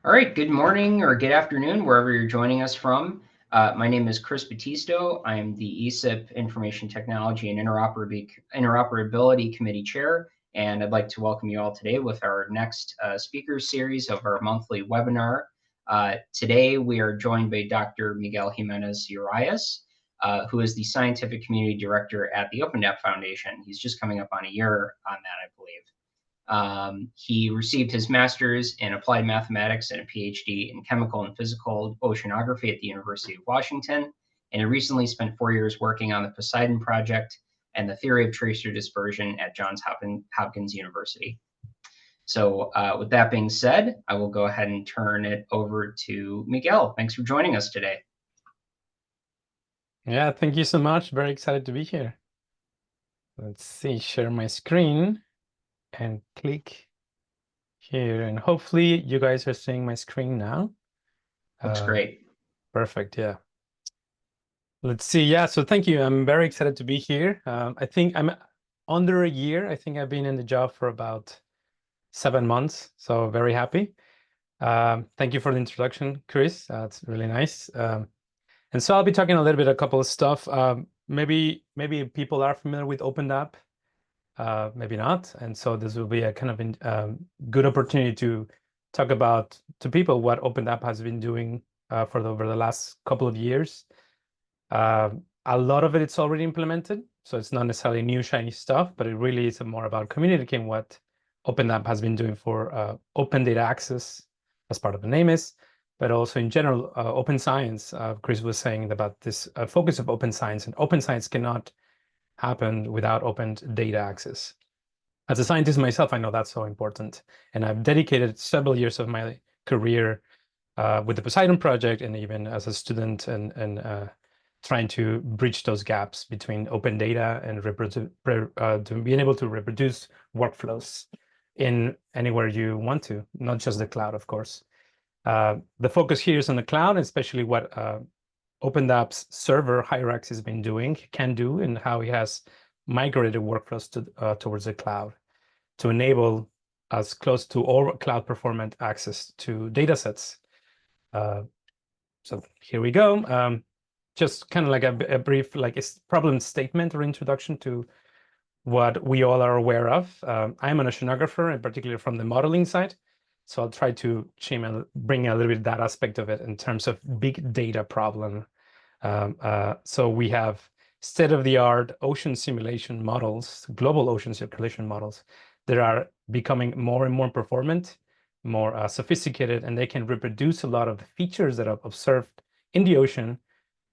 All right, good morning or good afternoon, wherever you're joining us from. My name is Chris Battisto. I'm the ESIP Information Technology and Interoperability Committee Chair, and I'd like to welcome you all today with our next speaker series of our monthly webinar. Today, we are joined by Dr. Miguel Jimenez-Urias, who is the Scientific Community Director at the OPeNDAP Foundation. He's just coming up on a year on that, I believe. He received his master's in applied mathematics and a PhD in chemical and physical oceanography at the University of Washington, and he recently spent 4 years working on the Poseidon Project and the theory of tracer dispersion at Johns Hopkins University. So with that being said, I will go ahead and turn it over to Miguel. Thanks for joining us today. Yeah, thank you so much. Very excited to be here. Let's see, share my screen and click here. And hopefully you guys are seeing my screen now. Looks great. Perfect, yeah. Let's see, yeah, so thank you. I'm very excited to be here. I think I'm under a year. I think I've been in the job for about 7 months, so very happy. Thank you for the introduction, Chris. It's really nice. And so I'll be talking a little bit, a couple of stuff. Maybe people are familiar with OPeNDAP, maybe not. And so this will be a kind of good opportunity to talk about to people what OPeNDAP has been doing over the last couple of years. A lot of it's already implemented, so it's not necessarily new shiny stuff, but it really is more about communicating what OPeNDAP has been doing for open data access, as part of the name is, but also in general, open science. Chris was saying about this focus of open science, and open science cannot happen without open data access. As a scientist myself, I know that's so important, and I've dedicated several years of my career with the Poseidon project, and even as a student, and trying to bridge those gaps between open data and to being able to reproduce workflows in anywhere you want to, not just the cloud, of course. The focus here is on the cloud, especially what OPeNDAP's server Hyrax has been doing, can do, and how he has migrated workflows towards the cloud to enable us close to all cloud-performant access to datasets. So here we go. Just kind of like a brief problem statement or introduction to what we all are aware of. I'm an oceanographer, in particular from the modeling side. So I'll try to bring a little bit of that aspect of it in terms of big data problem. So we have state-of-the-art ocean simulation models, global ocean circulation models, that are becoming more and more performant, more sophisticated, and they can reproduce a lot of the features that are observed in the ocean,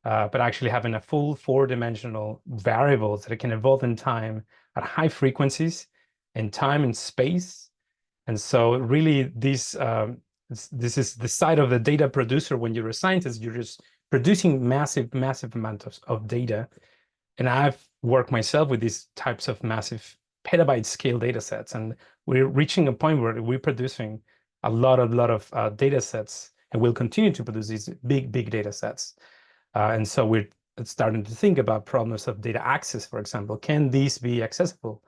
but actually having a full 4-dimensional variables that can evolve in time at high frequencies in time and space. And so really this is the side of the data producer. When you're a scientist, you're just producing massive amounts of data. And I've worked myself with these types of massive petabyte scale data sets. And we're reaching a point where we're producing a lot of data sets, and we'll continue to produce these big data sets. And so we're starting to think about problems of data access, for example. Can these be accessible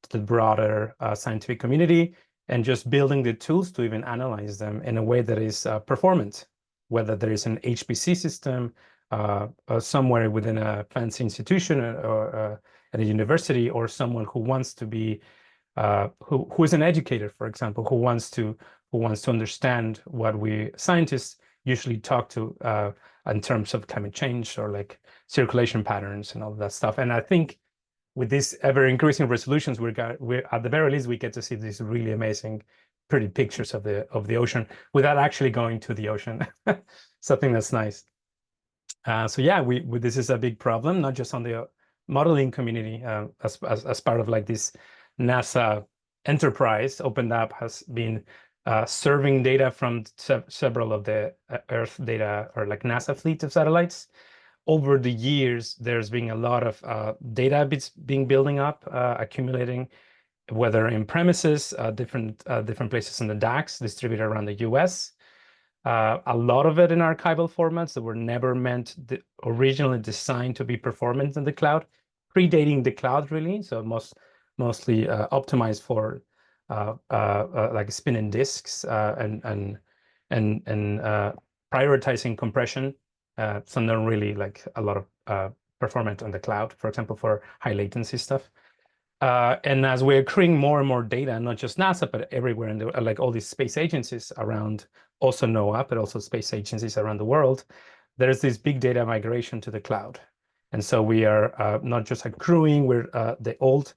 to the broader scientific community? And just building the tools to even analyze them in a way that is performant, whether there is an HPC system somewhere within a fancy institution or at a university, or someone who wants to be, who is an educator, for example, who wants to understand what we scientists usually talk to in terms of climate change or like circulation patterns and all of that stuff. And I think with these ever-increasing resolutions, we're at the very least, we get to see these really amazing, pretty pictures of the ocean without actually going to the ocean. Something that's nice. So yeah, this is a big problem, not just on the modeling community. As part of like this NASA enterprise, OPeNDAP has been serving data from several of the Earth data, or like NASA fleet of satellites. Over the years, there's been a lot of data bits building up, accumulating, whether in premises, different places in the DACs distributed around the US. A lot of it in archival formats that were never originally designed to be performant in the cloud, predating the cloud really. So mostly optimized for like spinning disks and and prioritizing compression. Some don't really like a lot of performance on the cloud, for example, for high latency stuff. And as we're accruing more and more data, not just NASA, but everywhere in the, like all these space agencies around, also NOAA, but also space agencies around the world, there's this big data migration to the cloud. And so we are not just accruing, we're the old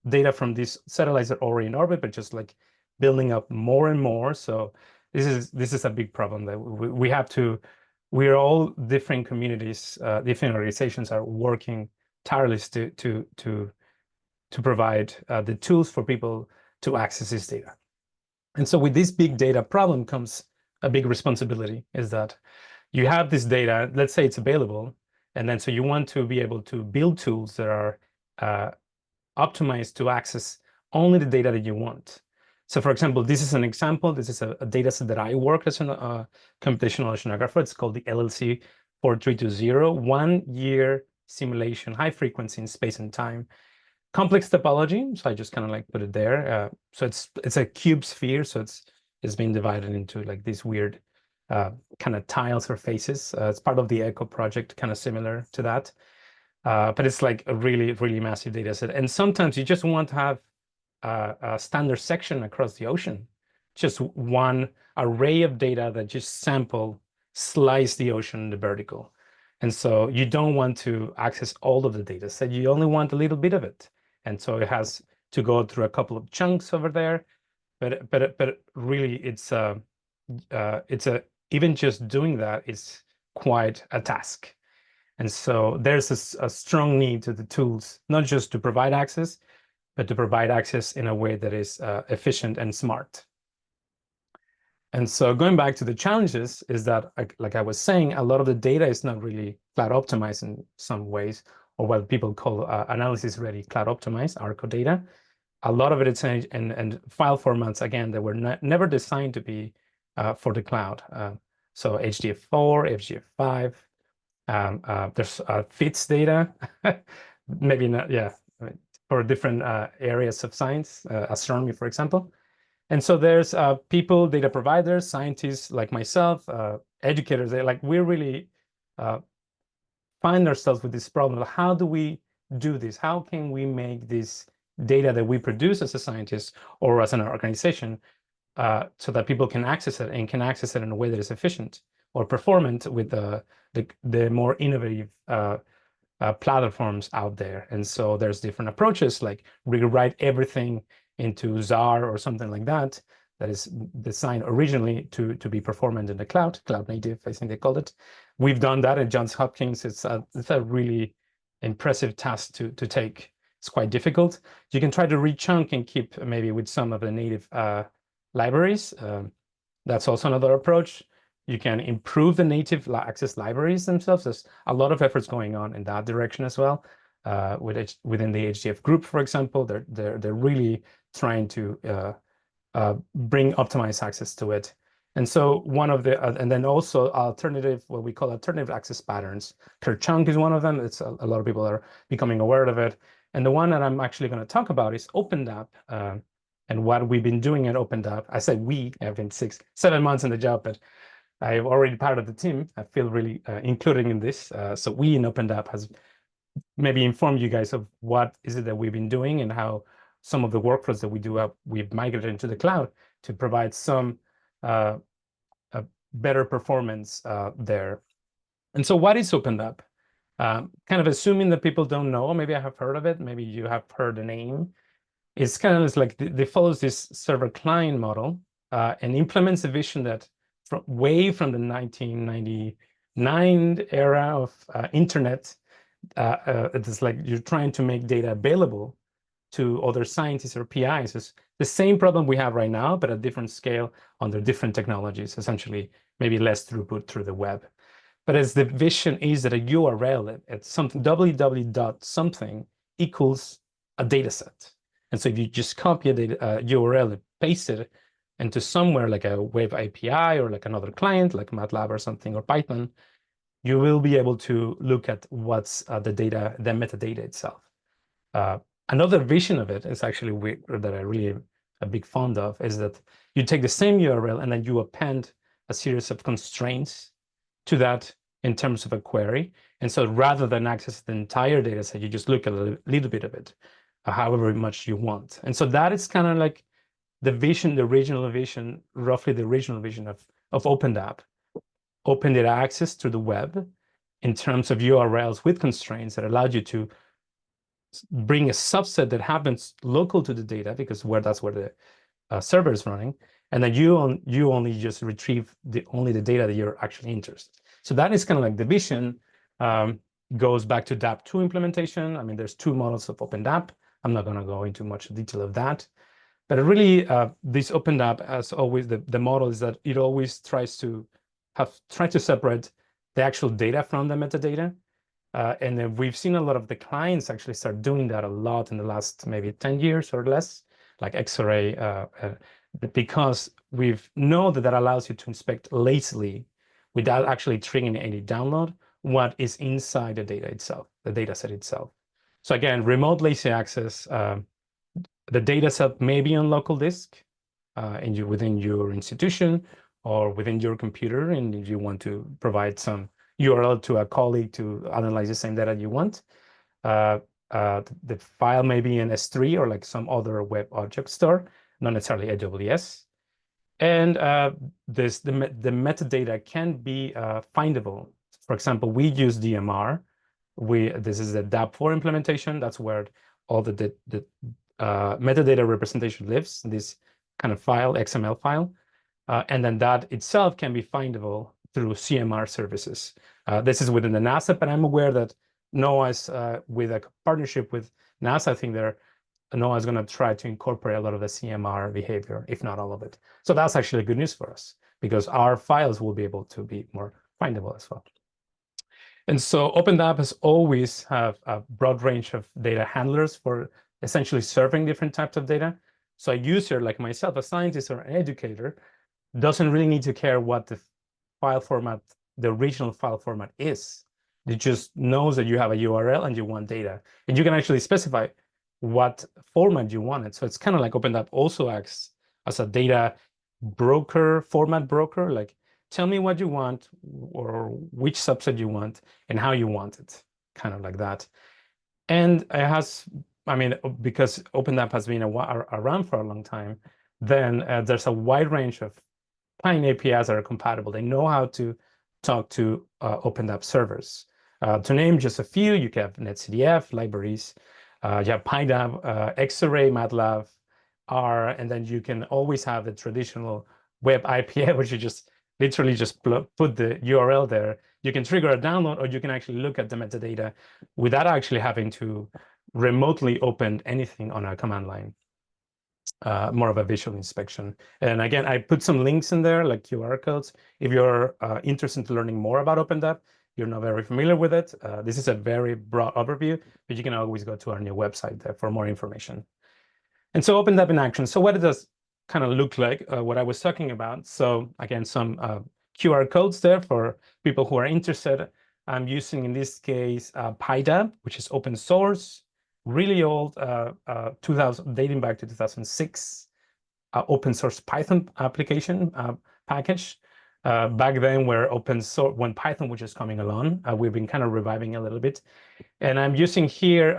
data from these satellites that are already in orbit, but just like building up more and more. So this is a big problem that we have to, we're all different communities, different organizations are working tirelessly to provide the tools for people to access this data. And so with this big data problem comes a big responsibility, is that you have this data, let's say it's available, and then so you want to be able to build tools that are optimized to access only the data that you want. So for example, this is an example. This is a data set that I work as a computational oceanographer. It's called the LLC 4320, 1 year simulation, high frequency in space and time. Complex topology, so I just kind of like put it there. So it's a cube sphere, so it's been divided into like these weird kind of tiles or faces. It's part of the ECHO project, kind of similar to that. But it's like a really, really massive data set. And sometimes you just want to have a standard section across the ocean, just one array of data that just slice the ocean in the vertical. And so you don't want to access all of the data set, you only want a little bit of it. And so it has to go through a couple of chunks over there, but really it's even just doing that is quite a task. And so there's a strong need to the tools, not just to provide access, but to provide access in a way that is efficient and smart. And so going back to the challenges is that, like I was saying, a lot of the data is not really cloud optimized in some ways, or what people call analysis-ready cloud optimized, ARCO data. A lot of it is in file formats, again, that were never designed to be for the cloud. So HDF4, FGF5, there's FITS data, maybe not, yeah, for different areas of science, astronomy, for example. And so there's people, data providers, scientists like myself, educators, we really find ourselves with this problem. How do we do this? How can we make this data that we produce as a scientist or as an organization so that people can access it and can access it in a way that is efficient or performant with the more innovative platforms out there? And so there's different approaches, like rewrite everything into ZAR or something like that, that is designed originally to be performant in the cloud native, I think they called it. We've done that at Johns Hopkins. It's a really impressive task to take. It's quite difficult. You can try to rechunk and keep maybe with some of the native libraries. That's also another approach. You can improve the native access libraries themselves. There's a lot of efforts going on in that direction as well. Within the HDF group, for example, they're really trying to bring optimized access to it. And so one of the, and then also alternative, what we call alternative access patterns. Kerchunk is one of them. It's a lot of people are becoming aware of it. And the one that I'm actually going to talk about is OPeNDAP. And what we've been doing at OPeNDAP. I say we, I've been 7 months in the job, but I've already part of the team. I feel really included in this. So we in OPeNDAP has maybe informed you guys of what is it that we've been doing and how some of the workflows that we do, we've migrated into the cloud to provide some better performance there. And so what is OPeNDAP? Kind of assuming that people don't know, maybe I have heard of it, maybe you have heard the name. It's kind of like they follows this server client model and implements a vision that way from the 1999 era of internet. It's like you're trying to make data available to other scientists or PIs. It's the same problem we have right now, but at different scale under different technologies, essentially maybe less throughput through the web. But as the vision is that a URL at something, www.something equals a data set. And so if you just copy a URL and paste it into somewhere like a web API or like another client, like MATLAB or something, or Python, you will be able to look at what's the data, the metadata itself. Another vision of it is actually that I really am a big fond of, is that you take the same URL and then you append a series of constraints to that in terms of a query. And so rather than access the entire data set, you just look at a little bit of it, however much you want. And so that is kind of like the vision, the original vision, roughly the original vision of OPeNDAP. Open data access to the web in terms of URLs with constraints that allowed you to bring a subset that happens local to the data, because that's where the server is running, and then you only just retrieve only the data that you're actually interested. So that is kind of like the vision. Goes back to DAP2 implementation. I mean, there's 2 models of OPeNDAP. I'm not going to go into much detail of that. But really, this OPeNDAP, as always, the model is that it always tries to separate the actual data from the metadata. And then we've seen a lot of the clients actually start doing that a lot in the last maybe 10 years or less, like X-ray, because we've know that allows you to inspect lazily without actually triggering any download what is inside the data itself, the data set itself. So again, remote lazy access, the data set may be on local disk within your institution or within your computer, and if you want to provide some URL to a colleague to analyze the same data you want, the file may be in S3 or like some other web object store, not necessarily AWS. And the metadata can be findable. For example, we use DMR. This is the DAP4 implementation. That's where all the metadata representation lives, this kind of file, XML file. And then that itself can be findable through CMR services. This is within the NASA, but I'm aware that NOAA is with a partnership with NASA. I think NOAA is going to try to incorporate a lot of the CMR behavior, if not all of it. So that's actually good news for us, because our files will be able to be more findable as well. And so OPeNDAP has always have a broad range of data handlers for essentially serving different types of data. So a user like myself, a scientist or an educator, doesn't really need to care what the file format, the original file format is. It just knows that you have a URL and you want data. And you can actually specify what format you want it. So it's kind of like OPeNDAP also acts as a data broker, format broker, like tell me what you want or which subset you want and how you want it, kind of like that. And it has, I mean, because OPeNDAP has been around for a long time, then there's a wide range of client APIs that are compatible. They know how to talk to OPeNDAP servers. To name just a few, you have NetCDF libraries, you have PyDAP, X-Array, MATLAB, R, and then you can always have the traditional web API, which you just literally just put the URL there. You can trigger a download, or you can actually look at the metadata without actually having to remotely open anything on a command line. More of a visual inspection. And again, I put some links in there, like QR codes. If you're interested in learning more about OPeNDAP, you're not very familiar with it, this is a very broad overview, but you can always go to our new website there for more information. And so OPeNDAP in action. So what it does kind of look like, what I was talking about. So again, some QR codes there for people who are interested. I'm using, in this case, PyDAP, which is open source, really old, dating back to 2006, open source Python application package. Back then, where open source, when Python was just coming along, we've been kind of reviving a little bit. And I'm using here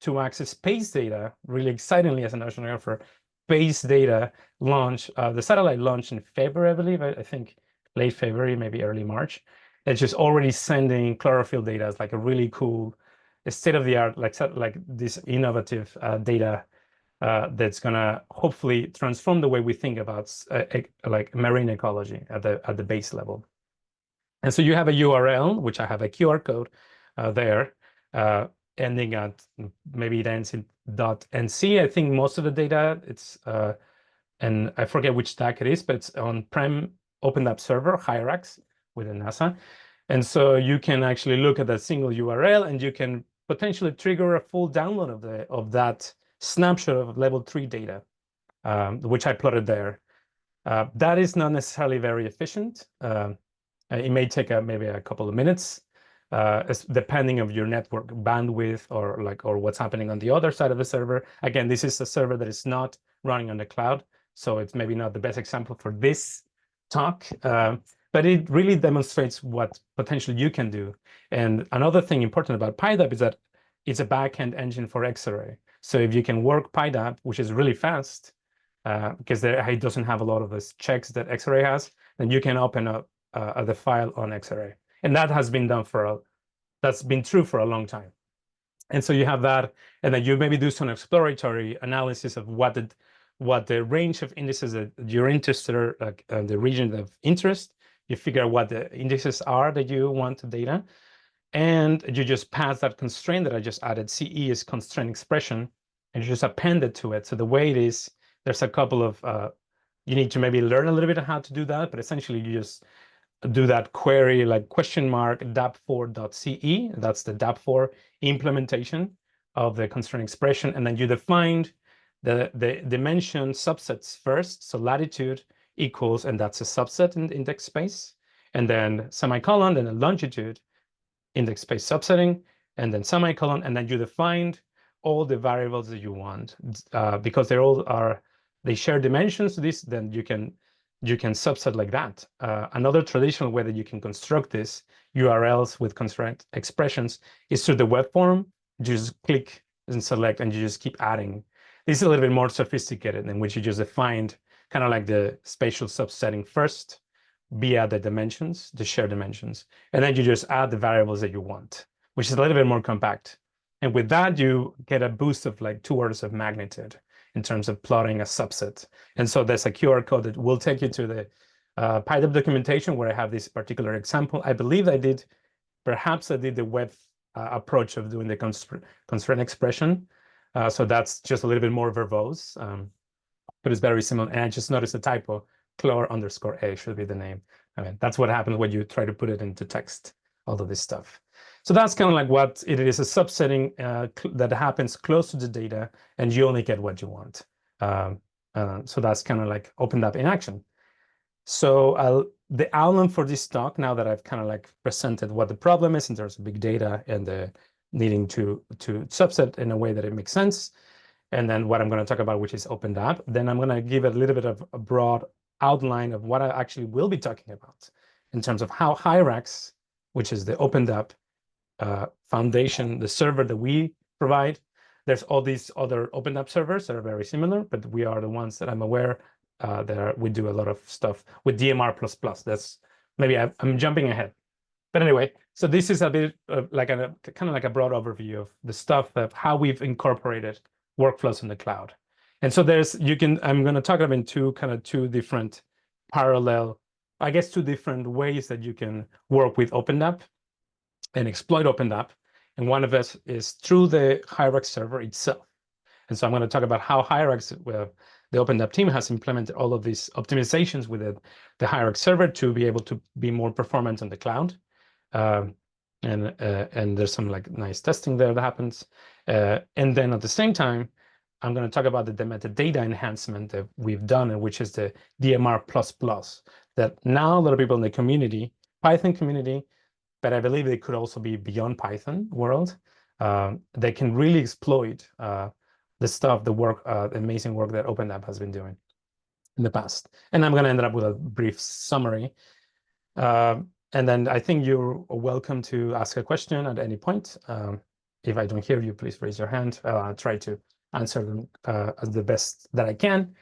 to access space data, really excitingly as a national effort, space data launch. The satellite launched in February, I believe, I think late February, maybe early March. It's just already sending chlorophyll data as like a really cool, state-of-the-art, like this innovative data that's gonna hopefully transform the way we think about like marine ecology at the base level. And so you have a URL, which I have a QR code there, ending at, maybe it ends in .nc. I think most of the data, it's and I forget which stack it is, but it's on-prem OPeNDAP server, Hyrax, within NASA. And so you can actually look at that single URL, and you can potentially trigger a full download of that snapshot of level 3 data, which I plotted there. That is not necessarily very efficient. It may take maybe a couple of minutes, depending on your network bandwidth or what's happening on the other side of the server. Again, this is a server that is not running on the cloud, so it's maybe not the best example for this talk, but it really demonstrates what potentially you can do. And another thing important about PyDAP is that it's a backend engine for Xarray. So if you can work PyDAP, which is really fast, because it doesn't have a lot of those checks that Xarray has, then you can open up the file on Xarray. And that has been done that's been true for a long time. And so you have that, and then you maybe do some exploratory analysis of what the range of indices that you're interested in, like the region of interest. You figure out what the indices are that you want the data, and you just pass that constraint that I just added. CE is constraint expression, and you just append it to it. So the way it is, there's a couple of you need to maybe learn a little bit of how to do that, but essentially you just do that query like $dap4.ce. That's the DAP4 implementation of the constraint expression. And then you defined the dimension subsets first. So latitude equals, and that's a subset in the index space. And then semicolon, then a longitude index space subsetting, and then semicolon. And then you defined all the variables that you want because they share dimensions to this, then you can subset like that. Another traditional way that you can construct this URLs with constraint expressions is through the web form. You just click and select, and you just keep adding. This is a little bit more sophisticated, in which you just defined kind of like the spatial subsetting first via the dimensions, the shared dimensions, and then you just add the variables that you want, which is a little bit more compact. And with that, you get a boost of like 2 orders of magnitude in terms of plotting a subset. And so there's a QR code that will take you to the PyDAP documentation where I have this particular example. I believe perhaps I did the web approach of doing the constraint expression. So that's just a little bit more verbose, but it's very similar. And I just noticed a typo, Clore_A should be the name. I mean, that's what happens when you try to put it into text, all of this stuff. So that's kind of like what it is, a subsetting that happens close to the data, and you only get what you want. So that's kind of like OPeNDAP in action. So the outline for this talk, now that I've kind of like presented what the problem is in terms of big data and the needing to subset in a way that it makes sense, and then what I'm going to talk about, which is OPeNDAP, then I'm going to give a little bit of a broad outline of what I actually will be talking about in terms of how Hyrax, which is the OPeNDAP foundation, the server that we provide. There's all these other OPeNDAP servers that are very similar, but we are the ones that I'm aware we do a lot of stuff with DMR++. That's maybe I'm jumping ahead. But anyway, so this is a bit like kind of like a broad overview of the stuff of how we've incorporated workflows in the cloud. And so I'm going to talk about in two different parallel, I guess, 2 different ways that you can work with OPeNDAP and exploit OPeNDAP. And one of us is through the Hyrax server itself. And so I'm going to talk about how Hyrax, the OPeNDAP team has implemented all of these optimizations with the Hyrax server to be able to be more performant on the cloud. And there's some like nice testing there that happens. And then at the same time, I'm going to talk about the metadata enhancement that we've done, and which is the DMR++, that now a lot of people in the community, Python community, but I believe they could also be beyond Python world. They can really exploit the stuff, the work, the amazing work that OPeNDAP has been doing in the past. And I'm going to end up with a brief summary. And then I think you're welcome to ask a question at any point. If I don't hear you, please raise your hand. I'll try to answer them as the best that I can.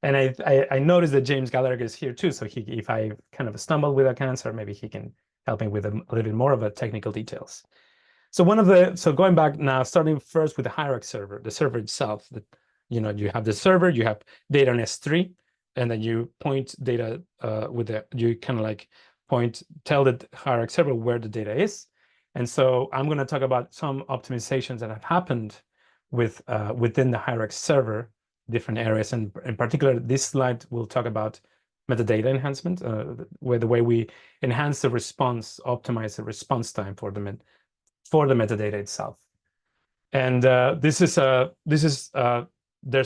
And I noticed that James Gallagher is here too. So if I kind of stumble with an answer, maybe he can help me with a little bit more of the technical details. So going back now, starting first with the Hyrax server, the server itself, that you have the server, you have data in S3, and then you point data you kind of like tell the Hyrax server where the data is. And so I'm going to talk about some optimizations that have happened within the Hyrax server, different areas. And in particular, this slide will talk about metadata enhancement, where the way we enhance the response, optimize the response time for the metadata itself. And there's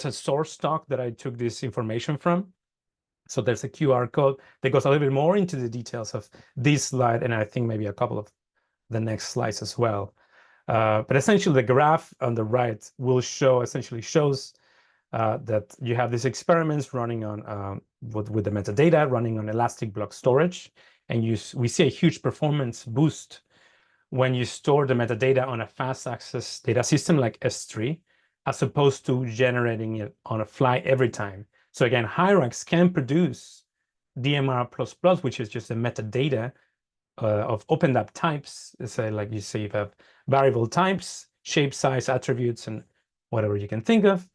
a source doc that I took this information from. So there's a QR code that goes a little bit more into the details of this slide, and I think maybe a couple of the next slides as well. But essentially, the graph on the right will shows that you have these experiments running on with the metadata running on elastic block storage, and we see a huge performance boost when you store the metadata on a fast access data system like S3, as opposed to generating it on a fly every time. So again, Hyrax can produce DMR++, which is just the metadata of OPeNDAP types. Say, like you say, you have variable types, shape, size, attributes, and whatever you can think of,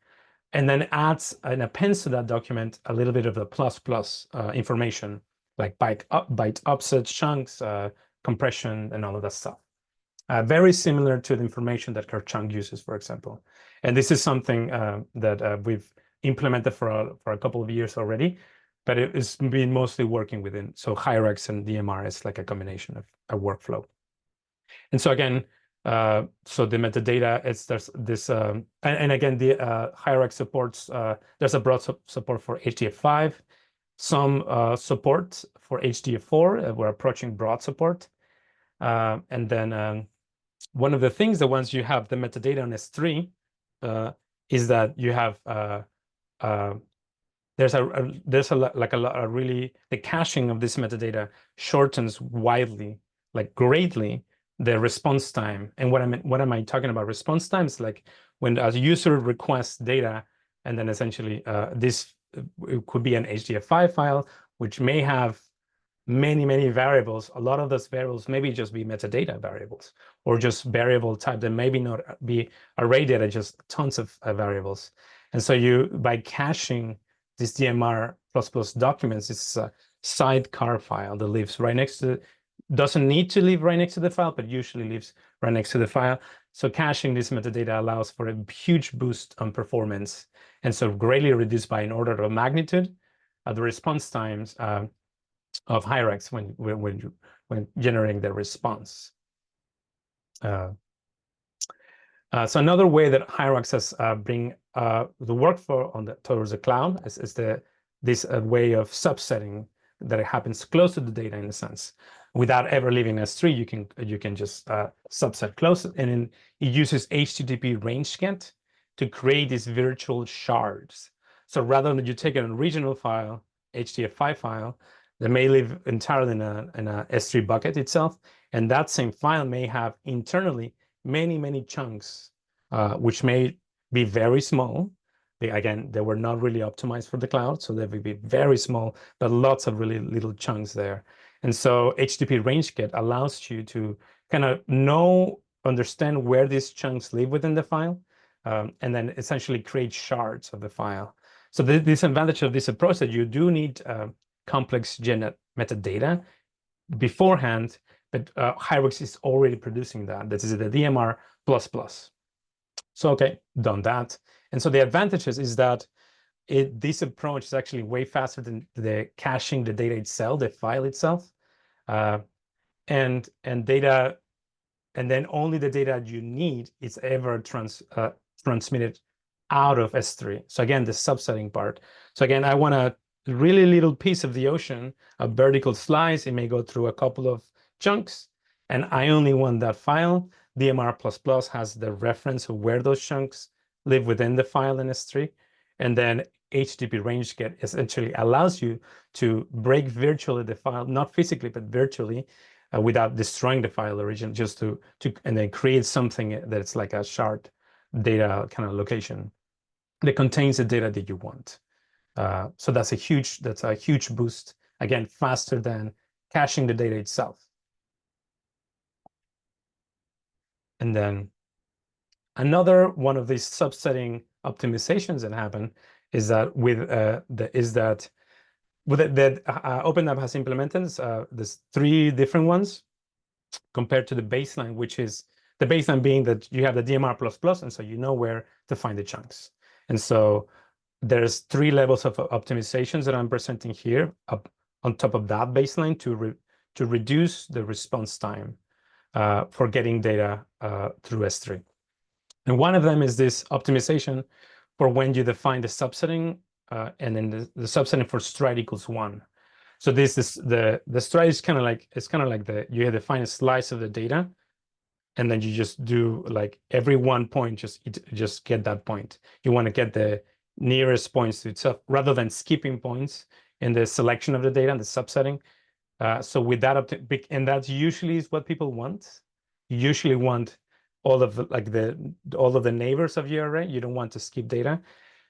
and then adds and appends to that document a little bit of the plus information, like byte offset, chunks, compression, and all of that stuff. Very similar to the information that Kerchunk uses, for example. And this is something that we've implemented for a couple of years already, but it's been mostly working within. So Hyrax and DMR is like a combination of a workflow. And so again, so the metadata, there's this, and again, the Hyrax supports, there's a broad support for HDF5, some support for HDF4. We're approaching broad support. And then one of the things that once you have the metadata on S3 is that you have there's a really, the caching of this metadata shortens widely, like greatly, the response time. And what am I talking about? Response time is like when a user requests data, and then essentially this it could be an HDF5 file, which may have many variables. A lot of those variables maybe just be metadata variables, or just variable type that maybe not be array data, just tons of variables. And so by caching this DMR++ documents, it's a sidecar file that lives right next to, doesn't need to live right next to the file, but usually lives right next to the file. So caching this metadata allows for a huge boost on performance, and so greatly reduced by an order of magnitude the response times of Hyrax when generating the response. So another way that Hyrax has bring the workflow towards the cloud is this way of subsetting that it happens close to the data, in a sense, without ever leaving S3. You can just subset close, and then it uses HTTP range get to create these virtual shards. So rather than you take an original file, HDF5 file, that may live entirely in a S3 bucket itself, and that same file may have internally many chunks, which may be very small. They were not really optimized for the cloud, so they would be very small, but lots of really little chunks there. And so HTTP range get allows you to kind of understand where these chunks live within the file, and then essentially create shards of the file. So the disadvantage of this approach is that you do need complex metadata beforehand, but Hyrax is already producing that. This is the DMR++. So okay, done that. And so the advantages is that this approach is actually way faster than the caching the data itself, the file itself, and data, and then only the data you need is ever transmitted out of S3. So again, the subsetting part. So again, I want a really little piece of the ocean, a vertical slice. It may go through a couple of chunks, and I only want that file. DMR++ has the reference of where those chunks live within the file in S3. And then HTTP range get essentially allows you to break virtually the file, not physically, but virtually, without destroying the file origin, just to and then create something that's like a shard data kind of location that contains the data that you want. So that's a huge boost. Again, faster than caching the data itself. And then another one of these subsetting optimizations that happen is that OPeNDAP has implemented there's 3 different ones compared to the baseline, which is the baseline being that you have the DMR++, and so you know where to find the chunks. And so there's 3 levels of optimizations that I'm presenting here up on top of that baseline to reduce the response time for getting data through S3. And one of them is this optimization for when you define the subsetting, and then the subsetting for stride equals 1. So this is the stride is kind of like, you define a slice of the data, and then you just do like every one point, just get that point. You want to get the nearest points to itself, rather than skipping points in the selection of the data and the subsetting. So with that, and that's usually is what people want. You usually want all of the neighbors of your array. You don't want to skip data.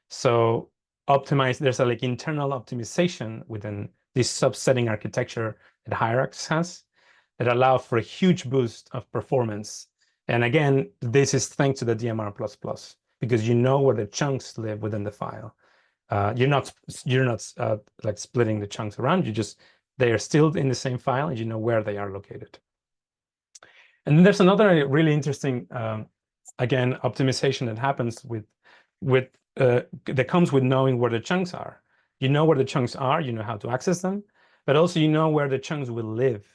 So there's a internal optimization within this subsetting architecture that Hyrax has that allow for a huge boost of performance. And again, this is thanks to the DMR++, because you know where the chunks live within the file. You're not like splitting the chunks around. They are still in the same file, and you know where they are located. And then there's another really interesting, again, optimization that happens that comes with knowing where the chunks are. You know where the chunks are, you know how to access them, but also you know where the chunks will live.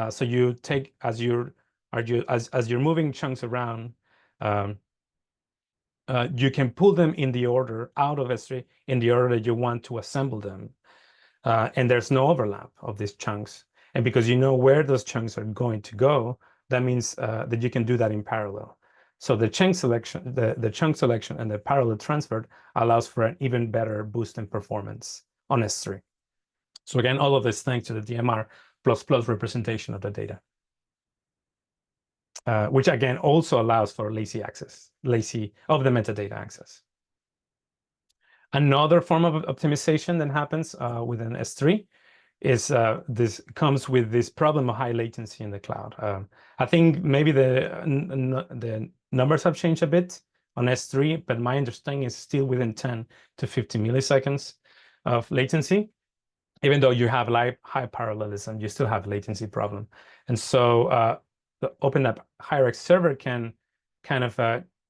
So you take as you're moving chunks around, you can pull them in the order out of S3 in the order that you want to assemble them. And there's no overlap of these chunks. And because you know where those chunks are going to go, that means that you can do that in parallel. So the chunk selection, the chunk selection and the parallel transfer allows for an even better boost in performance on S3. So again, all of this thanks to the DMR++ representation of the data. Which again also allows for lazy of the metadata access. Another form of optimization that happens within S3 is this comes with this problem of high latency in the cloud. I think maybe the numbers have changed a bit on S3, but my understanding is still within 10 to 50 milliseconds of latency. Even though you have high parallelism, you still have a latency problem. And so the OPeNDAP Hyrax server can kind of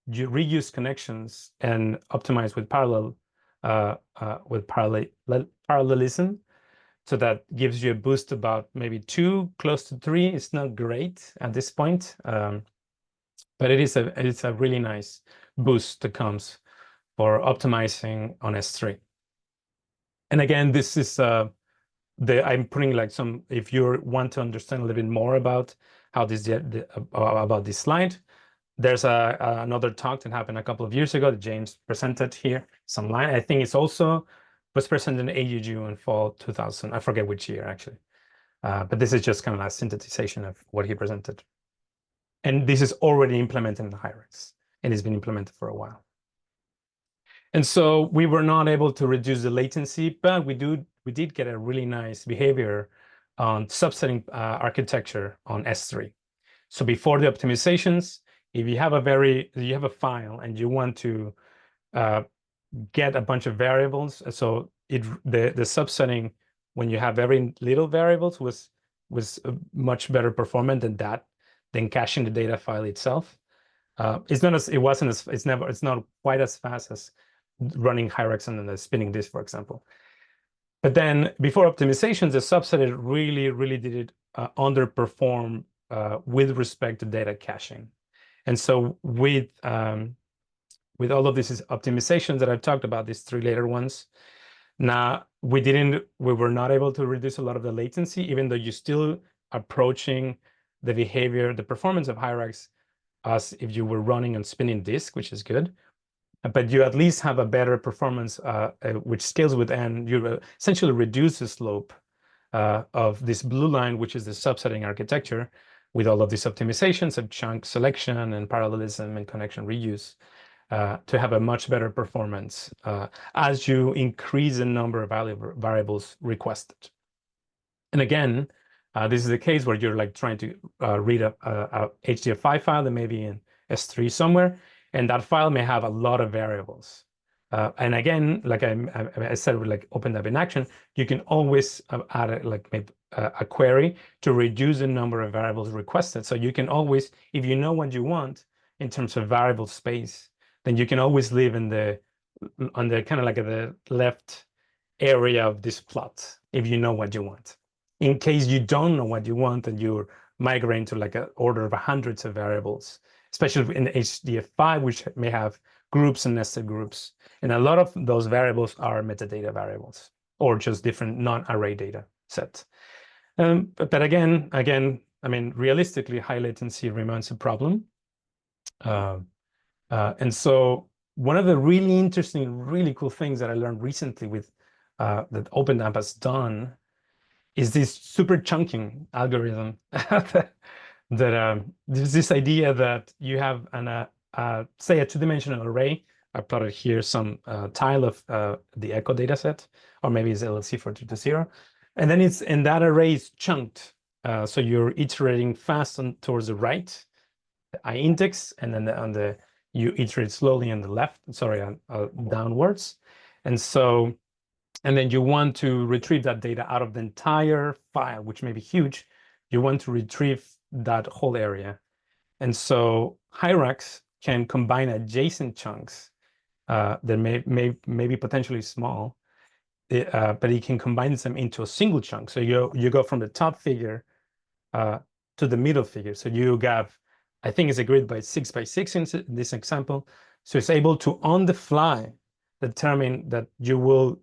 reuse connections and optimize with parallelism. So that gives you a boost about maybe 2, close to 3. It's not great at this point, but it's a really nice boost that comes for optimizing on S3. And again, this is I'm putting like if you want to understand a little bit more about how about this slide, there's another talk that happened a couple of years ago that James presented here. I think it's also was presented in AUG in fall 2000. I forget which year actually, but this is just kind of a synthesization of what he presented. And this is already implemented in Hyrax, and it's been implemented for a while. And so we were not able to reduce the latency, but we did get a really nice behavior on subsetting architecture on S3. So before the optimizations, if you have a file and you want to get a bunch of variables, so the subsetting when you have very little variables was much better performant than caching the data file itself. It's not quite as fast as running Hyrax and then spinning this, for example. But then before optimizations, the subset really did it underperform with respect to data caching. And so with all of these optimizations that I've talked about, these 3 later ones, now we were not able to reduce a lot of the latency, even though you're still approaching the performance of Hyrax as if you were running on spinning disk, which is good. But you at least have a better performance, which scales with N. You essentially reduce the slope of this blue line, which is the subsetting architecture, with all of these optimizations of chunk selection and parallelism and connection reuse, to have a much better performance as you increase the number of variables requested. And again, this is the case where you're like trying to read a HDF5 file that may be in S3 somewhere, and that file may have a lot of variables. And again, like I said, with like OPeNDAP in action, you can always add a query to reduce the number of variables requested. So you can always, if you know what you want in terms of variable space, then you can always live on the kind of like the left area of this plot if you know what you want. In case you don't know what you want and you're migrating to like an order of hundreds of variables, especially in HDF5, which may have groups and nested groups. And a lot of those variables are metadata variables or just different non-array data sets. But again, I mean, realistically, high latency remains a problem. And so one of the really interesting, really cool things that I learned recently with that OPeNDAP has done is this super chunking algorithm that there's this idea that you have say a two-dimensional array. I plotted here some tile of the echo data set, or maybe it's LLC4220. And then that array is chunked. So you're iterating fast towards the right, the I index, and then you iterate slowly on the left, sorry, downwards. And then you want to retrieve that data out of the entire file, which may be huge. You want to retrieve that whole area. And so Hyrax can combine adjacent chunks that may be potentially small, but it can combine them into a single chunk. So you go from the top figure to the middle figure. So you have, I think it's a grid by 6 by 6 in this example. So it's able to, on the fly, determine that you will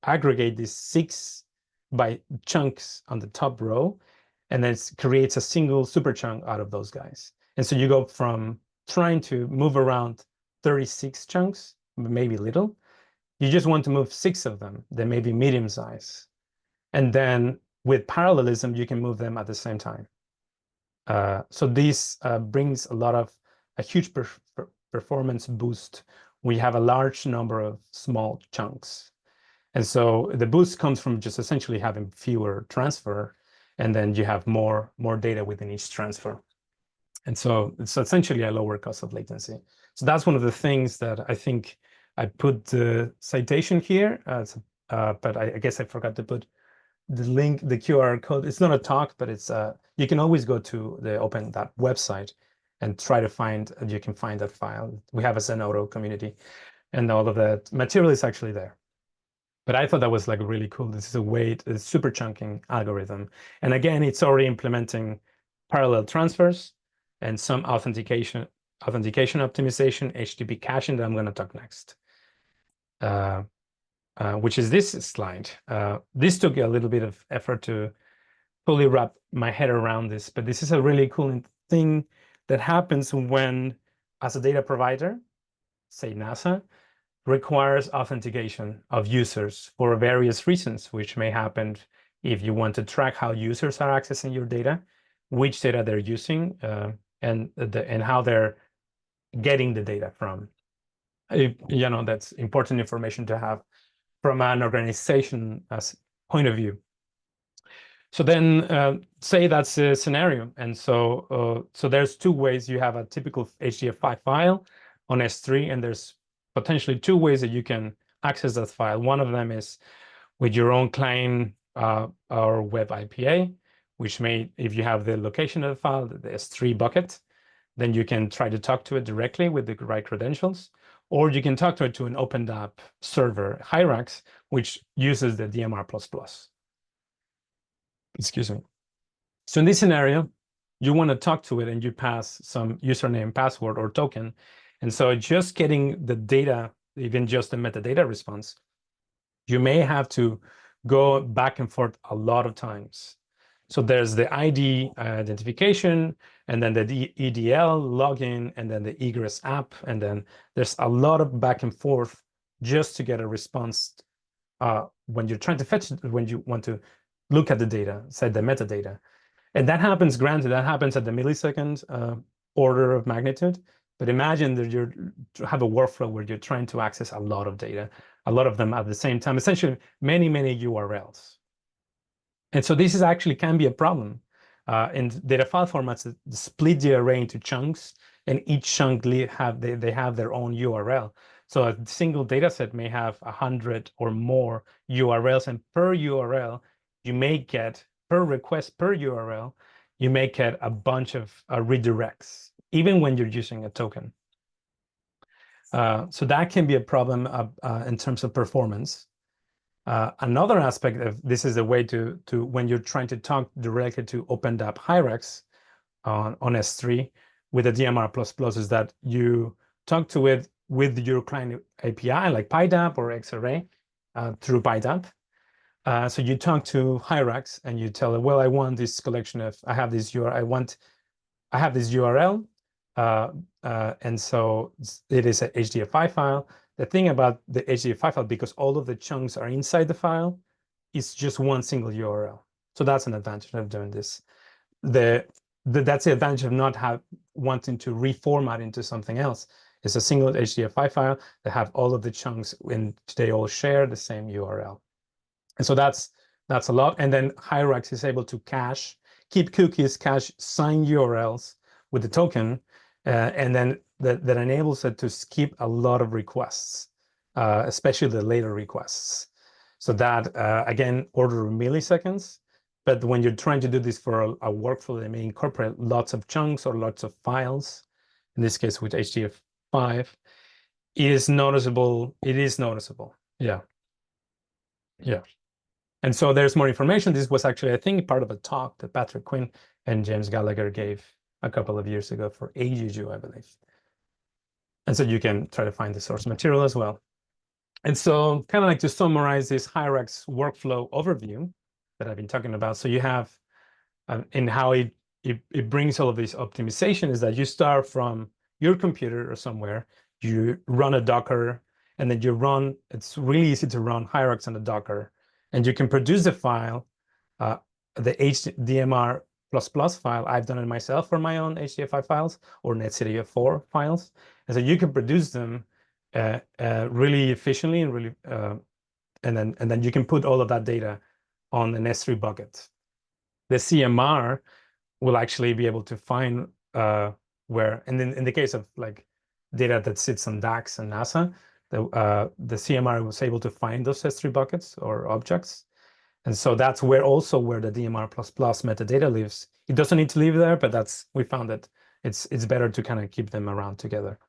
aggregate these 6 by chunks on the top row, and then it creates a single super chunk out of those guys. And so you go from trying to move around 36 chunks, maybe little, you just want to move 6 of them. They may be medium size. And then with parallelism, you can move them at the same time. So this brings a huge performance boost. We have a large number of small chunks. And so the boost comes from just essentially having fewer transfer, and then you have more data within each transfer. And so it's essentially a lower cost of latency. So that's one of the things that I think I put the citation here, but I guess I forgot to put the link, the QR code. It's not a talk, but it's you can always go to the OPeNDAP website and try to find, you can find that file. We have a Zenodo community, and all of that material is actually there. But I thought that was like really cool. This is a super chunking algorithm. And again, it's already implementing parallel transfers and some authentication optimization, HTTP caching that I'm going to talk next, which is this slide. This took a little bit of effort to fully wrap my head around this, but this is a really cool thing that happens when, as a data provider, say NASA, requires authentication of users for various reasons, which may happen if you want to track how users are accessing your data, which data they're using, and how they're getting the data from. That's important information to have from an organization point of view. So then say that's a scenario. And so there's 2 ways. You have a typical HDF5 file on S3, and there's potentially 2 ways that you can access that file. One of them is with your own client or web IPA, which may, if you have the location of the file, the S3 bucket, then you can try to talk to it directly with the right credentials, or you can talk to it to an OPeNDAP server, Hyrax, which uses the DMR++. Excuse me. So in this scenario, you want to talk to it and you pass some username, password, or token. And so just getting the data, even just the metadata response, you may have to go back and forth a lot of times. So there's the ID identification, and then the EDL login, and then the egress app. And then there's a lot of back and forth just to get a response when you're trying to fetch, when you want to look at the data, say the metadata. And that happens, granted, that happens at the millisecond order of magnitude. But imagine that you have a workflow where you're trying to access a lot of data, a lot of them at the same time, essentially many URLs. And so this actually can be a problem. In data file formats that split the array into chunks, and each chunk they have their own URL. So a single data set may have 100 or more URLs, and per URL, you may get, per request per URL, you may get a bunch of redirects, even when you're using a token. So that can be a problem in terms of performance. Another aspect of this is a way to when you're trying to talk directly to OPeNDAP Hyrax on S3 with a DMR++ is that you talk to it with your client API like PyDAP or XArray through PyDAP. So you talk to Hyrax and you tell it, well, I want this collection of, I have this URL, And so it is a HDF5 file. The thing about the HDF5 file, because all of the chunks are inside the file, it's just one single URL. So that's an advantage of doing this. That's the advantage of not wanting to reformat into something else. It's a single HDF5 file that have all of the chunks and they all share the same URL. And so that's a lot. And then Hyrax is able to cache, keep cookies, cache signed URLs with the token, and then that enables it to skip a lot of requests, especially the later requests. So that, again, order of milliseconds. But when you're trying to do this for a workflow that may incorporate lots of chunks or lots of files, in this case with HDF5, it is noticeable. It is noticeable. Yeah. Yeah. And so there's more information. This was actually, I think, part of a talk that Patrick Quinn and James Gallagher gave a couple of years ago for AGU, I believe. And so you can try to find the source material as well. And so kind of like to summarize this Hyrax workflow overview that I've been talking about. So you have, and how it brings all of this optimization is that you start from your computer or somewhere, you run a Docker, and then it's really easy to run Hyrax on a Docker. And you can produce the file, the HDMR++ file. I've done it myself for my own HDF5 files or NetCDF4 files. And so you can produce them really efficiently and really, and then you can put all of that data on an S3 bucket. The CMR will actually be able to find where, and then in the case of like data that sits on DAX and NASA, the CMR was able to find those S3 buckets or objects. And so that's where the DMR++ metadata lives. It doesn't need to live there, but we found that it's better to kind of keep them around together.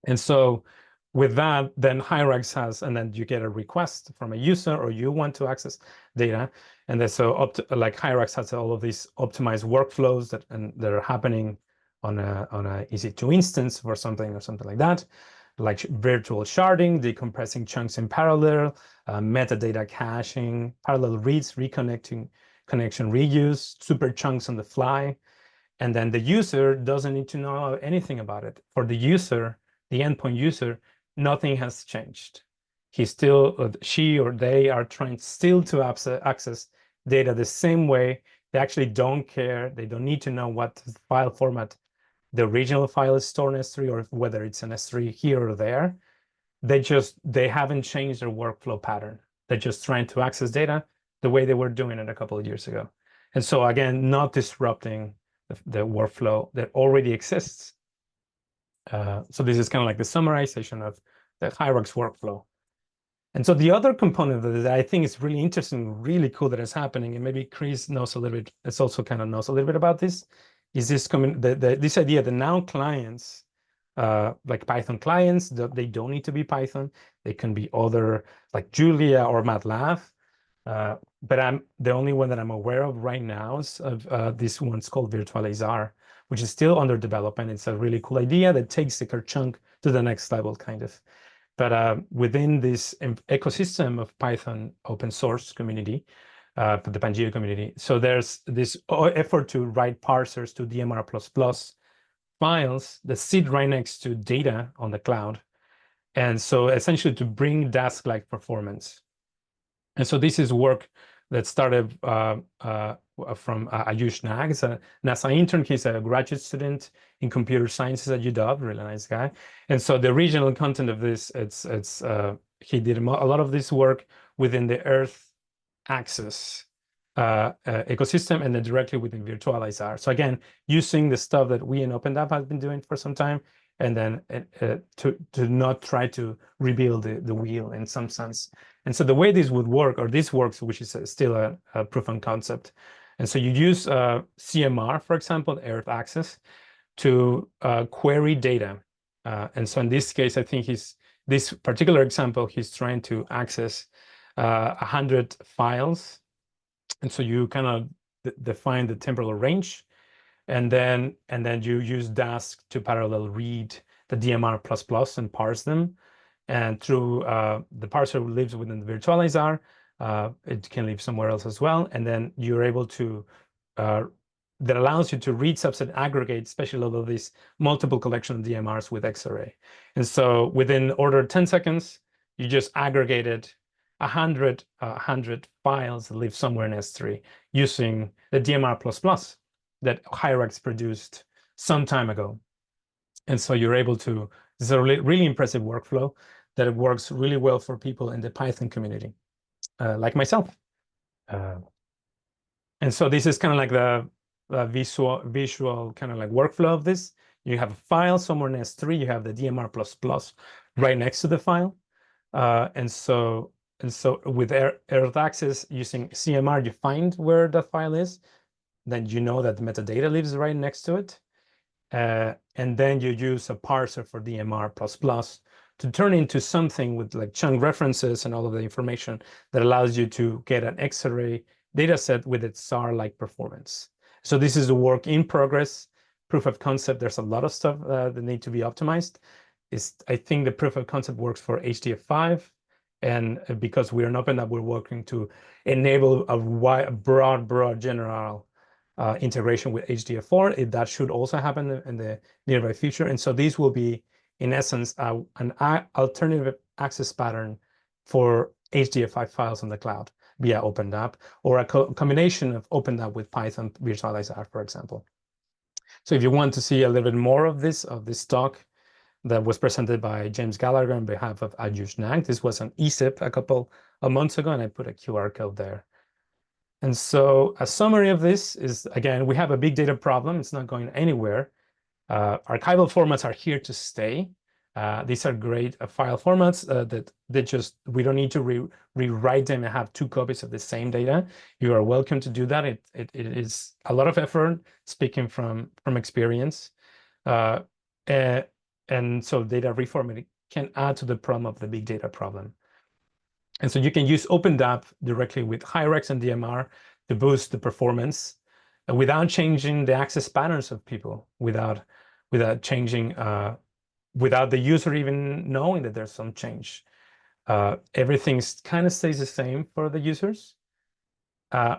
And so with that, then Hyrax has, and then you get a request from a user or you want to access data. And then so like Hyrax has all of these optimized workflows that are happening on a EC2 instance for something or something like that, like virtual sharding, decompressing chunks in parallel, metadata caching, parallel reads, connection reuse, super chunks on the fly. And then the user doesn't need to know anything about it. For the user, the endpoint user, nothing has changed. She or they are trying still to access data the same way. They actually don't care. They don't need to know what file format the original file is stored in S3 or whether it's an S3 here or there. They haven't changed their workflow pattern. They're just trying to access data the way they were doing it a couple of years ago. And so again, not disrupting the workflow that already exists. So this is kind of like the summarization of the Hyrax workflow. And so the other component that I think is really interesting, really cool that is happening, and maybe Chris knows a little bit, it's also kind of knows a little bit about this, is this this idea that now clients, like Python clients, they don't need to be Python. They can be other, like Julia or MATLAB. But the only one that I'm aware of right now is this one's called Virtualizar, which is still under development. It's a really cool idea that takes the chunk to the next level, kind of. But within this ecosystem of Python open source community, the Pangeo community, so there's this effort to write parsers to DMR++ files that sit right next to data on the cloud. And so essentially to bring Dask-like performance. And so this is work that started from Ayush Nag. He's a NASA intern. He's a graduate student in computer sciences at UW, really nice guy. And so the original content of this, he did a lot of this work within the Earth access ecosystem and then directly within Virtualizar. So again, using the stuff that we in OPeNDAP have been doing for some time, and then to not try to rebuild the wheel in some sense. And so the way this would work, or this works, which is still a proof of concept. And so you use CMR, for example, Earth Access, to query data. And so in this case, I think this particular example, he's trying to access 100 files. And so you kind of define the temporal range. And then you use Dask to parallel read the DMR++ and parse them. And through the parser lives within the Virtualizar, it can live somewhere else as well. And then you're able to that allows you to read, subset, aggregate, especially all of these multiple collection of DMRs with Xarray. And so within order 10 seconds, you just aggregated 100 files that live somewhere in S3 using the DMR++ that Hyrax produced some time ago. And so you're able to, this is a really impressive workflow that it works really well for people in the Python community, like myself. And so this is kind of like the visual kind of like workflow of this. You have a file somewhere in S3, you have the DMR++ right next to the file. And so with Earth access using CMR, you find where the file is. Then you know that the metadata lives right next to it. And then you use a parser for DMR++ to turn into something with like chunk references and all of the information that allows you to get an Xarray data set with its SAR-like performance. So this is a work in progress, proof of concept. There's a lot of stuff that need to be optimized. I think the proof of concept works for HDF5. And because we're an OPeNDAP, we're working to enable a broad general integration with HDF4. That should also happen in the nearby future. And so these will be, in essence, an alternative access pattern for HDF5 files on the cloud via OPeNDAP, or a combination of OPeNDAP with Python virtualizer, for example. So if you want to see a little bit more of this talk that was presented by James Gallagher on behalf of Ajush Nag, this was an ESIP a couple of months ago, and I put a QR code there. And so a summary of this is, again, we have a big data problem. It's not going anywhere. Archival formats are here to stay. These are great file formats that we don't need to rewrite them and have two copies of the same data. You are welcome to do that. It is a lot of effort, speaking from experience. And so data reformatting can add to the problem of the big data problem. And so you can use OPeNDAP directly with Hyrax and DMR to boost the performance without changing the access patterns of people, without changing, without the user even knowing that there's some change. Everything kind of stays the same for the users.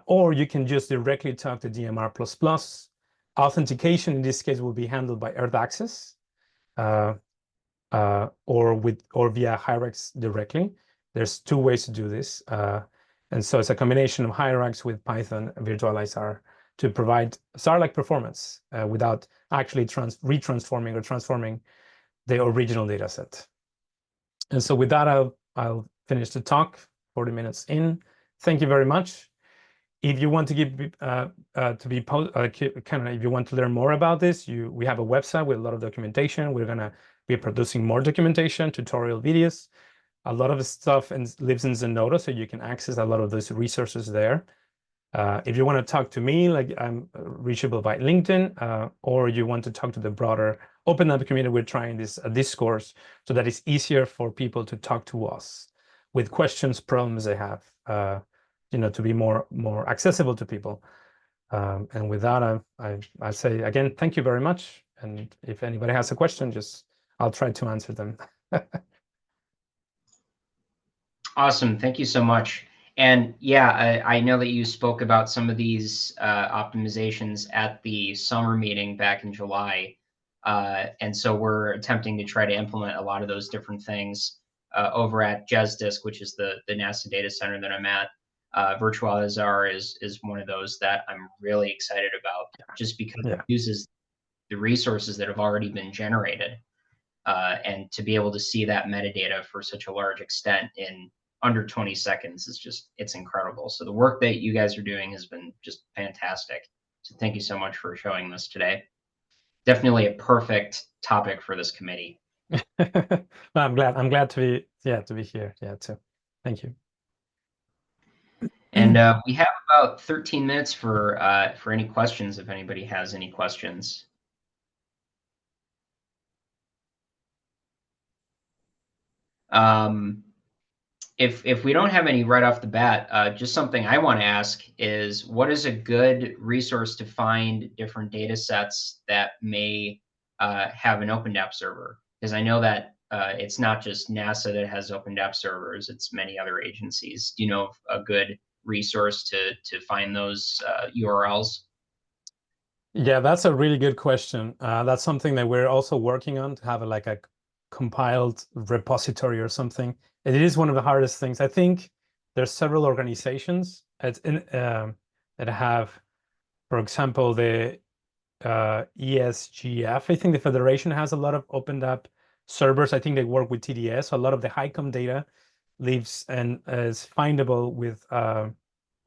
Or you can just directly talk to DMR++. Authentication in this case will be handled by Earth Access, or via Hyrax directly. There's two ways to do this. And so it's a combination of Hyrax with Python virtualizer to provide SAR-like performance without actually retransforming or transforming the original data set. And so with that, I'll finish the talk, 40 minutes in. Thank you very much. If you want to if you want to learn more about this, we have a website with a lot of documentation. We're gonna be producing more documentation, tutorial videos. A lot of the stuff lives in Zenodo, so you can access a lot of those resources there. If you want to talk to me, like I'm reachable by LinkedIn, or you want to talk to the broader OPeNDAP community, we're trying this discourse so that it's easier for people to talk to us with questions, problems they have, to be more accessible to people. And with that, I say again, thank you very much. And if anybody has a question, I'll try to answer them. Awesome. Thank you so much. And yeah, I know that you spoke about some of these optimizations at the summer meeting back in July. And so we're attempting to try to implement a lot of those different things over at JESDISC, which is the NASA data center that I'm at. Virtualizar is one of those that I'm really excited about, just because it uses the resources that have already been generated. And to be able to see that metadata for such a large extent in under 20 seconds is it's incredible. So the work that you guys are doing has been just fantastic. So thank you so much for showing this today. Definitely a perfect topic for this committee. Well, I'm glad to be here. Yeah, too. Thank you. And we have about 13 minutes for any questions, if anybody has any questions. If we don't have any right off the bat, just something I want to ask is, what is a good resource to find different data sets that may have an OPeNDAP server? Because I know that it's not just NASA that has OPeNDAP servers, it's many other agencies. Do you know of a good resource to find those URLs? Yeah, that's a really good question. That's something that we're also working on to have like a compiled repository or something. And it is one of the hardest things. I think there's several organizations that have, for example, the ESGF. I think the Federation has a lot of OPeNDAP servers. I think they work with TDS. A lot of the HICOM data lives and is findable with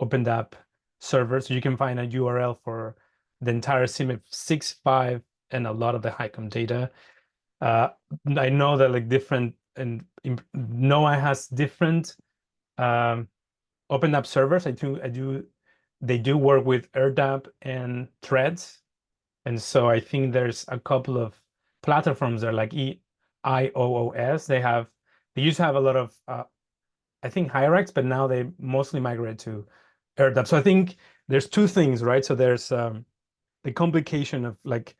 OPeNDAP servers. So you can find a URL for the entire CMIP 6.5 and a lot of the HICOM data. I know that like different and NOAA has different OPeNDAP servers. They do work with AirDAP and Threads. And so I think there's a couple of platforms there like IOOS. They used to have a lot of I think Hyrax, but now they mostly migrate to AirDAP. So I think there's two things, right? So there's the complication of like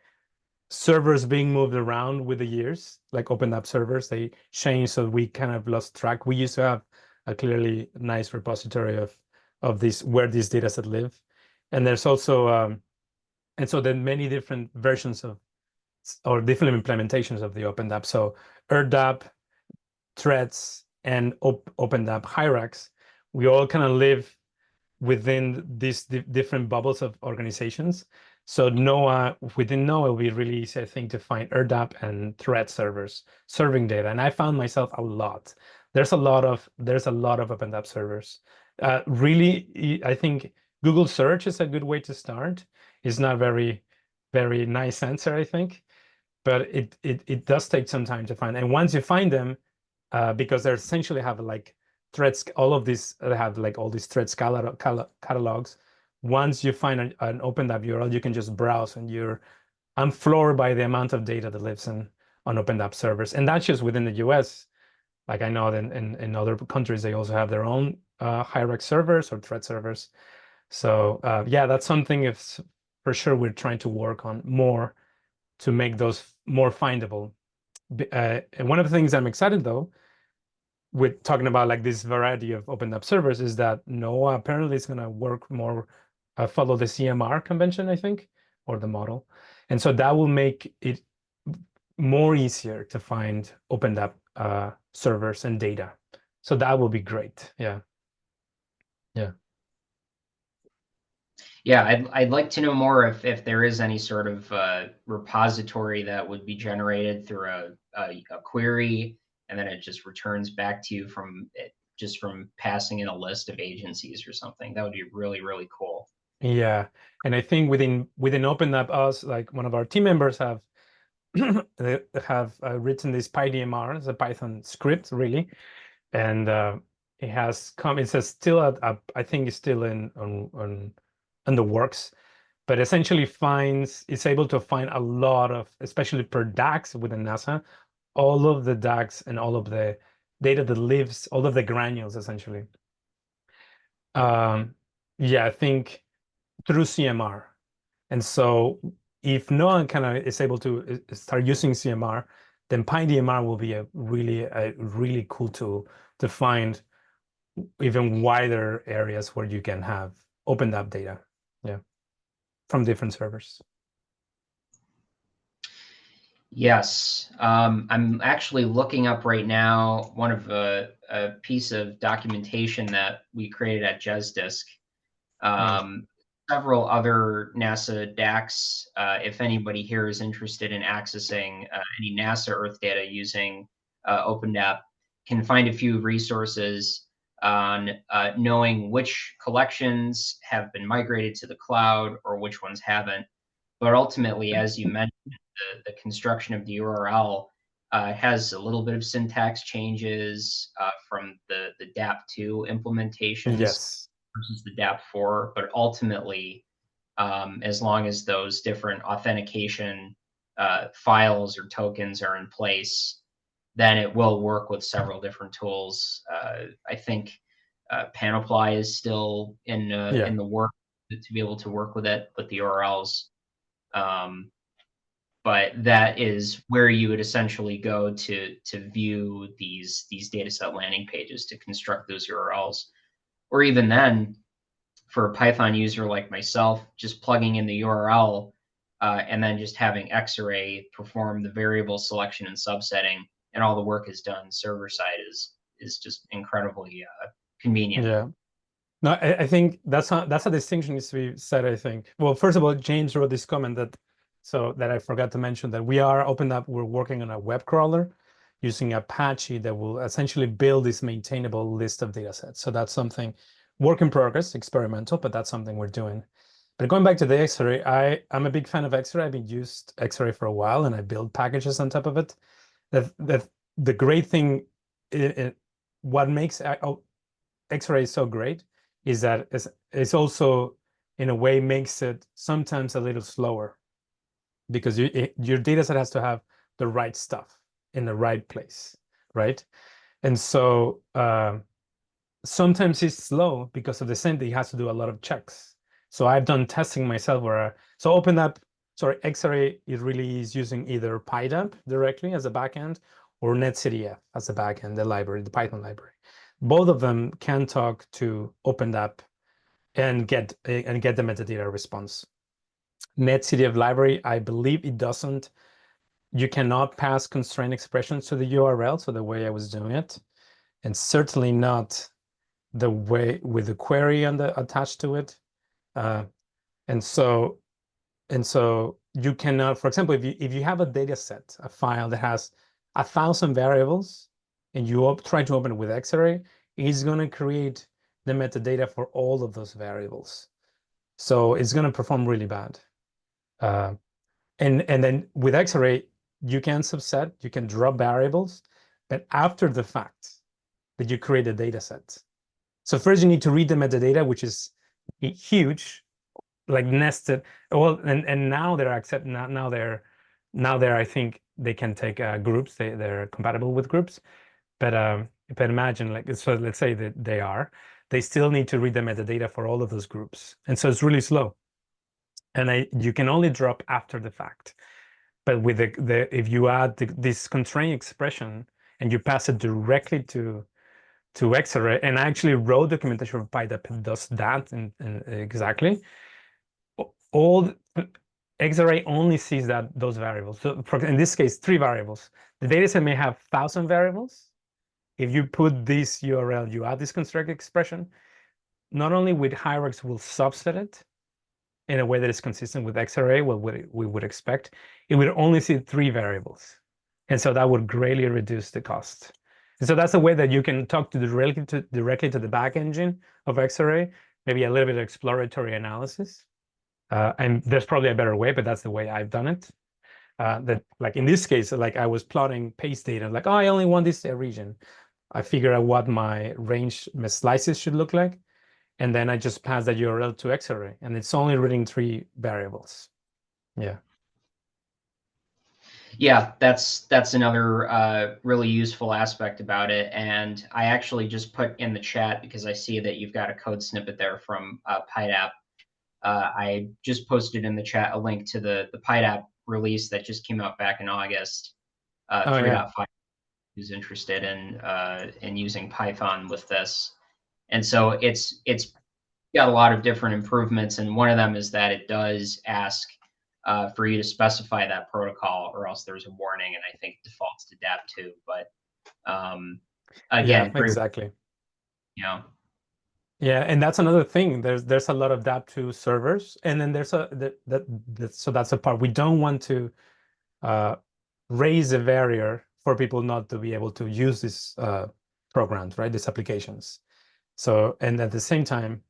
servers being moved around with the years, like OPeNDAP servers, they changed, so we kind of lost track. We used to have a clearly nice repository of this where these data set live. And there's also and so then many different versions of or different implementations of the OPeNDAP. So AirDAP, Threads, and OPeNDAP Hyrax, we all kind of live within these different bubbles of organizations. So NOAA, within NOAA, it will be really easy, I think, to find AirDAP and Thread servers serving data. And I found myself a lot. There's a lot of OPeNDAP servers. Really, I think Google search is a good way to start. It's not very nice answer, I think, but it does take some time to find. And once you find them, because they essentially have like threads, all of these have like all these threads catalogs. Once you find an OPeNDAP URL, you can just browse, and I'm floored by the amount of data that lives on OPeNDAP servers, and that's just within the US. Like I know that in other countries they also have their own Hyrax servers or thread servers. So yeah, that's something if for sure we're trying to work on more to make those more findable. And one of the things I'm excited though, with talking about like this variety of OPeNDAP servers, is that NOAA apparently is going to work more, follow the CMR convention, I think, or the model. And so that will make it more easier to find OPeNDAP servers and data. So that will be great. Yeah. Yeah. Yeah, I'd like to know more if there is any sort of repository that would be generated through a query, and then it just returns back to you from it, just from passing in a list of agencies or something. That would be really, really cool. Yeah. And I think within OPeNDAP, us, like one of our team members they have written this PyDMR, it's a Python script, really, and it has come. It says still I think it's still in the works, but essentially it's able to find a lot of, especially per DAX within NASA, all of the DAX and all of the data that lives, all of the granules essentially. Yeah, I think through CMR. And so if no one kind of is able to start using CMR, then PyDMR will be a really cool tool to find even wider areas where you can have OPeNDAP data, yeah, from different servers. Yes, I'm actually looking up right now one of a piece of documentation that we created at JESDISC. Several other NASA DACs, if anybody here is interested in accessing any NASA Earth data using OPeNDAP, can find a few resources on knowing which collections have been migrated to the cloud or which ones haven't. But ultimately, as you mentioned, the construction of the URL has a little bit of syntax changes from the DAP2 implementations Yes. versus the DAP4, but ultimately, as long as those different authentication files or tokens are in place, then it will work with several different tools. I think Panoply is still in Yeah. the work to be able to work with it with the URLs. But that is where you would essentially go to view these dataset landing pages to construct those URLs. Or even then, for a Python user like myself, just plugging in the URL and then just having Xarray perform the variable selection and subsetting, and all the work is done server side is just incredibly convenient. Yeah. No, I think that's a distinction needs to be said, I think. Well, first of all, James wrote this comment that I forgot to mention, that we're working on a web crawler using Apache that will essentially build this maintainable list of data sets. So that's something work in progress, experimental, but that's something we're doing. But going back to the Xarray, I'm a big fan of Xarray. I've been used Xarray for a while, and I build packages on top of it. The great thing, what makes Xarray so great is that it's also, in a way, makes it sometimes a little slower, because your data set has to have the right stuff in the right place, right? And so sometimes it's slow because of the same thing. It has to do a lot of checks. So I've done testing myself Xarray is using either PyDAP directly as a backend or NetCDF as a backend, the Python library. Both of them can talk to OPeNDAP and get the metadata response. NetCDF library, I believe it doesn't. You cannot pass constraint expressions to the URL, so the way I was doing it, and certainly not the way with the query attached to it. And so you cannot, for example, if you have a data set, a file that has 1,000 variables, and you try to open it with Xarray, it's going to create the metadata for all of those variables. So it's going to perform really bad. And then with Xarray, you can subset, you can drop variables, but after the fact that you create a data set. So first you need to read the metadata, which is huge, like nested. Well, and now they're I think they can take groups. They're compatible with groups, but imagine, like, so let's say that they still need to read the metadata for all of those groups, and so it's really slow. And you can only drop after the fact. But with if you add this constraint expression and you pass it directly to Xarray, and I actually wrote documentation of PyDAP that does that exactly. All Xarray only sees those variables. So in this case, 3 variables. The dataset may have 1,000 variables. If you put this URL, you add this constraint expression, not only with Hyrax will subset it in a way that is consistent with Xarray, what we would expect, it would only see 3 variables. And so that would greatly reduce the cost. And so that's a way that you can talk directly to the back engine of Xarray, maybe a little bit of exploratory analysis. And there's probably a better way, but that's the way I've done it. That, like in this case, like I was plotting paste data, like, oh, I only want this region. I figure out what my range, my slices should look like. And then I just pass that URL to Xarray, and it's only reading 3 variables. Yeah. Yeah, that's another really useful aspect about it. And I actually just put in the chat, because I see that you've got a code snippet there from PyDAP. I just posted in the chat a link to the PyDAP release that just came out back in August, 3.5. Who's interested in using Python with this. And so it's got a lot of different improvements, and one of them is that it does ask for you to specify that protocol, or else there's a warning, and I think it defaults to DAP2. But again, yeah, exactly. Yeah, and that's another thing. There's a lot of DAP2 servers, and then there's so that's a part we don't want to raise a barrier for people not to be able to use these programs, right? These applications. So, and at the same time,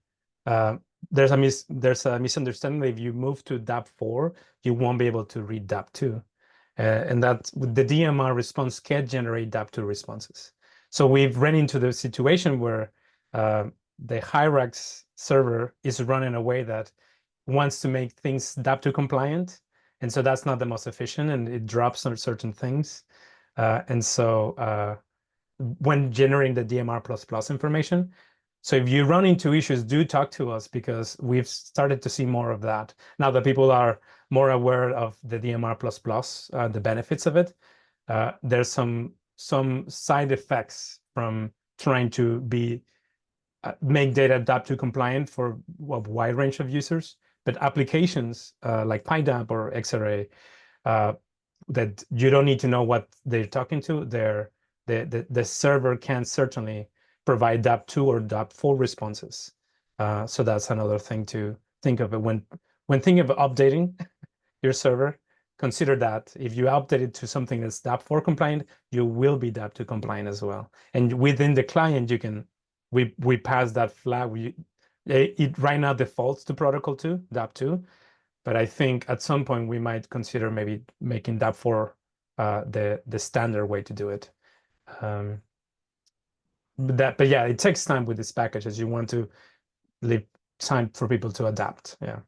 there's a misunderstanding that if you move to DAP4, you won't be able to read DAP2. And that the DMR response can generate DAP2 responses. So we've run into the situation where the Hyrax server is run in a way that wants to make things DAP2 compliant. And so that's not the most efficient, and it drops on certain things. And so when generating the DMR++ information, so if you run into issues, do talk to us, because we've started to see more of that. Now that people are more aware of the DMR++, the benefits of it, there's some side effects from trying to make data DAP2 compliant for a wide range of users. But applications like PyDAP or XRA, that you don't need to know what they're talking to. The server can certainly provide DAP2 or DAP4 responses. So that's another thing to think of it when thinking of updating your server. Consider that if you update it to something that's DAP4 compliant, you will be DAP2 compliant as well. And within the client, you can we pass that flag. It right now defaults to protocol 2, DAP2, but I think at some point we might consider maybe making DAP4 the standard way to do it. But yeah, it takes time with this package as you want to leave time for people to adapt. Yeah.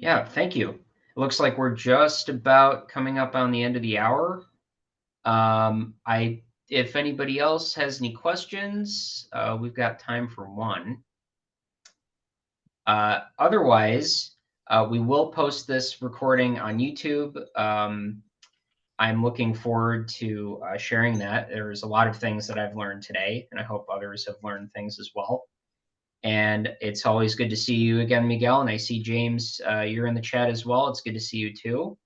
Yeah, thank you. It looks like we're just about coming up on the end of the hour. If anybody else has any questions, we've got time for one. Otherwise, we will post this recording on YouTube. I'm looking forward to sharing that. There's a lot of things that I've learned today, and I hope others have learned things as well. And it's always good to see you again, Miguel. And I see James, you're in the chat as well. It's good to see you too.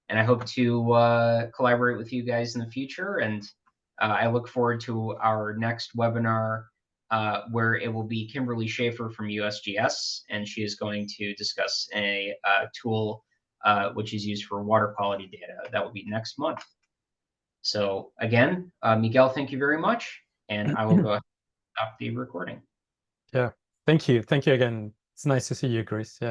And I hope to collaborate with you guys in the future. And I look forward to our next webinar where it will be Kimberly Schaefer from USGS, and she is going to discuss a tool which is used for water quality data. That will be next month. So again, Miguel, thank you very much. And I will go ahead and stop the recording. Yeah. Thank you. Thank you again. It's nice to see you, Chris. Yeah.